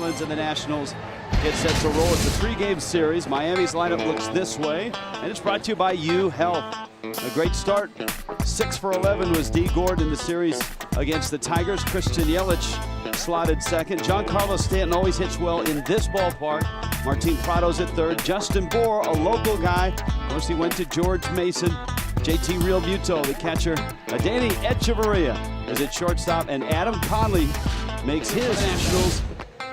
Marlins and the Nationals get set to roll. It's a three-game series. Miami's lineup looks this way, and it's brought to you by UHealth. A great start. 6 for 11 was D. Gord in the series against the Tigers. Christian Yelich slotted second. Giancarlo Stanton always hits well in this ballpark. Martin Prado's at third. Justin Bohr, a local guy. Of course, he went to George Mason. JT Real Muto, the catcher. Danny Echeverria is at shortstop, and Adam Conley makes his Nationals.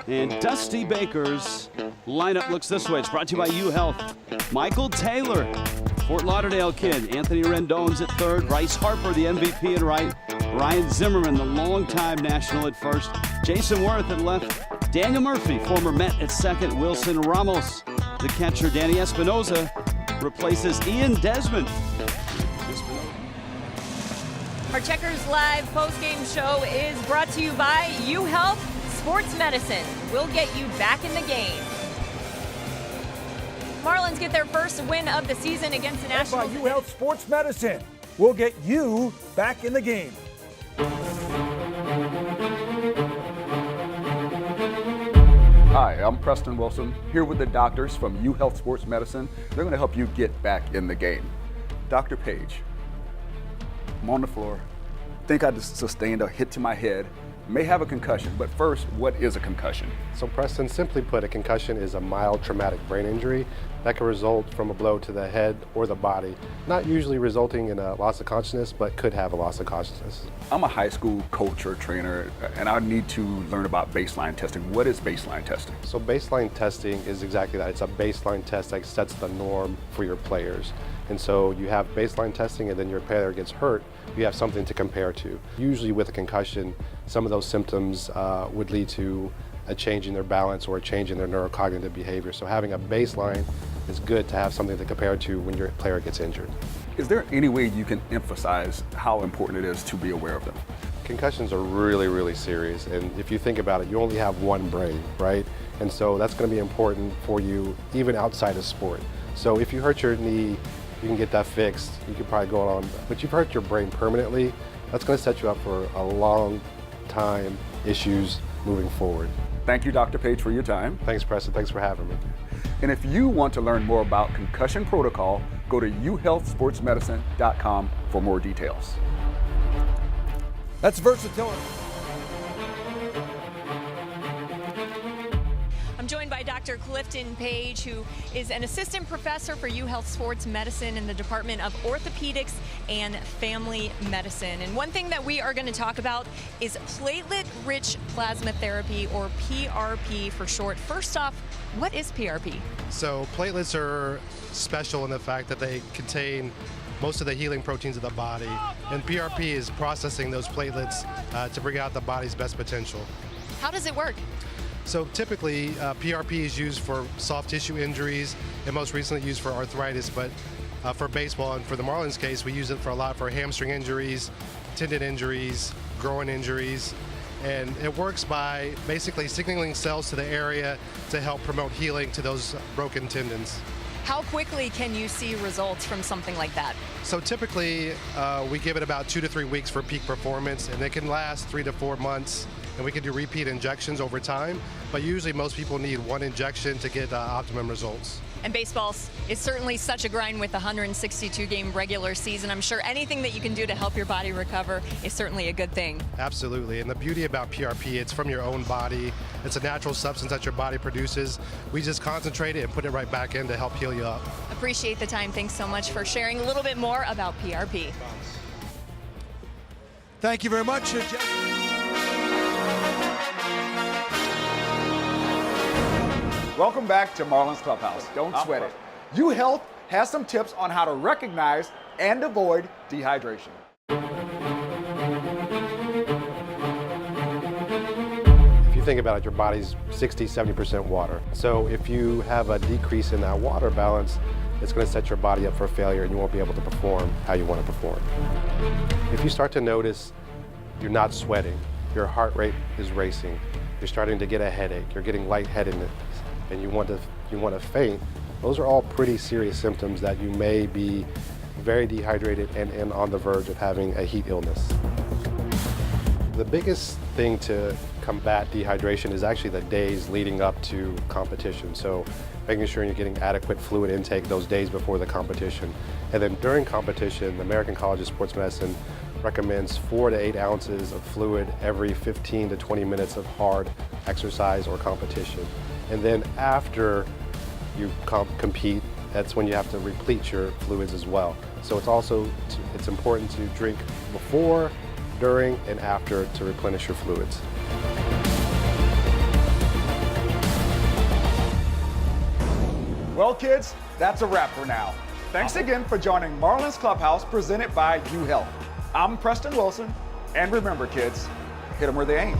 And Dusty Baker's lineup looks this way. It's brought to you by UHealth. Michael Taylor, Fort Lauderdale kid. Anthony Rendon's at third. Bryce Harper, the MVP at right. Ryan Zimmerman, the longtime National at first. Jason Worth at left. Daniel Murphy, former Met at second. Wilson Ramos, the catcher. Danny Espinoza replaces Ian Desmond. Our Checkers Live post-game show is brought to you by UHealth Sports Medicine. We'll get you back in the game. Marlins get their first win of the season against the Nationals. By UHealth Sports Medicine. We'll get you back in the game. Hi, I'm Preston Wilson, here with the doctors from UHealth Sports Medicine. They're going to help you get back in the game. Dr. Page, I'm on the floor. Think I just sustained a hit to my head. May have a concussion, but first, what is a concussion? So Preston, simply put, a concussion is a mild traumatic brain injury that can result from a blow to the head or the body, not usually resulting in a loss of consciousness, but could have a loss of consciousness. I'm a high school coach or trainer, and I need to learn about baseline testing. What is baseline testing? So baseline testing is exactly that. It's a baseline test that sets the norm for your players. And so you have baseline testing, and then your player gets hurt, you have something to compare to. Usually with a concussion, some of those symptoms would lead to a change in their balance or a change in their neurocognitive behavior. So having a baseline is good to have something to compare to when your player gets injured. Is there any way you can emphasize how important it is to be aware of them? Concussions are really, really serious. And if you think about it, you only have one brain, right? And so that's going to be important for you even outside of sport. So if you hurt your knee, you can get that fixed. You can probably go on, but you've hurt your brain permanently. That's going to set you up for a long time issues moving forward. Thank you, Dr. Page, for your time. Thanks, Preston. Thanks for having me. And if you want to learn more about concussion protocol, go to uhealthsportsmedicine.com for more details. That's versatility. I'm joined by Dr. Clifton Page, who is an assistant professor for UHealth Sports Medicine in the Department of Orthopedics and Family Medicine. And one thing that we are going to talk about is platelet-rich plasma therapy, or PRP for short. First off, what is PRP? So platelets are special in the fact that they contain most of the healing proteins of the body, and PRP is processing those platelets to bring out the body's best potential. How does it work? So typically, PRP is used for soft tissue injuries, and most recently used for arthritis, but for baseball and for the Marlins case, we use it for a lot for hamstring injuries, tendon injuries, groin injuries, and it works by basically signaling cells to the area to help promote healing to those broken tendons. How quickly can you see results from something like that? So typically, we give it about 2 to 3 weeks for peak performance, and it can last 3 to 4 months. And we can do repeat injections over time, but usually most people need one injection to get optimum results. And baseball is certainly such a grind with the 162-game regular season. I'm sure anything that you can do to help your body recover is certainly a good thing. Absolutely, and the beauty about PRP, it's from your own body. It's a natural substance that your body produces. We just concentrate it and put it right back in to help heal you up. Appreciate the time. Thanks so much for sharing a little bit more about PRP. Thank you very much, Jeff. Welcome back to Marlins Clubhouse. Don't sweat it. UHealth has some tips on how to recognize and avoid dehydration. If you think about it, your body's 60-70% water. So if you have a decrease in that water balance, it's going to set your body up for failure and you won't be able to perform how you want to perform. If you start to notice you're not sweating, your heart rate is racing, you're starting to get a headache, you're getting lightheadedness, and you want to faint, those are all pretty serious symptoms that you may be very dehydrated and on the verge of having a heat illness. The biggest thing to combat dehydration is actually the days leading up to competition. So making sure you're getting adequate fluid intake those days before the competition. And then during competition, the American College of Sports Medicine recommends 4 to 8 ounces of fluid every 15 to 20 minutes of hard exercise or competition. And then after you compete, that's when you have to replete your fluids as well. So it's important to drink before, during, and after to replenish your fluids. Well, kids, that's a wrap for now. Thanks again for joining Marlins Clubhouse presented by UHealth. I'm Preston Wilson, and remember, kids, hit them where they aim.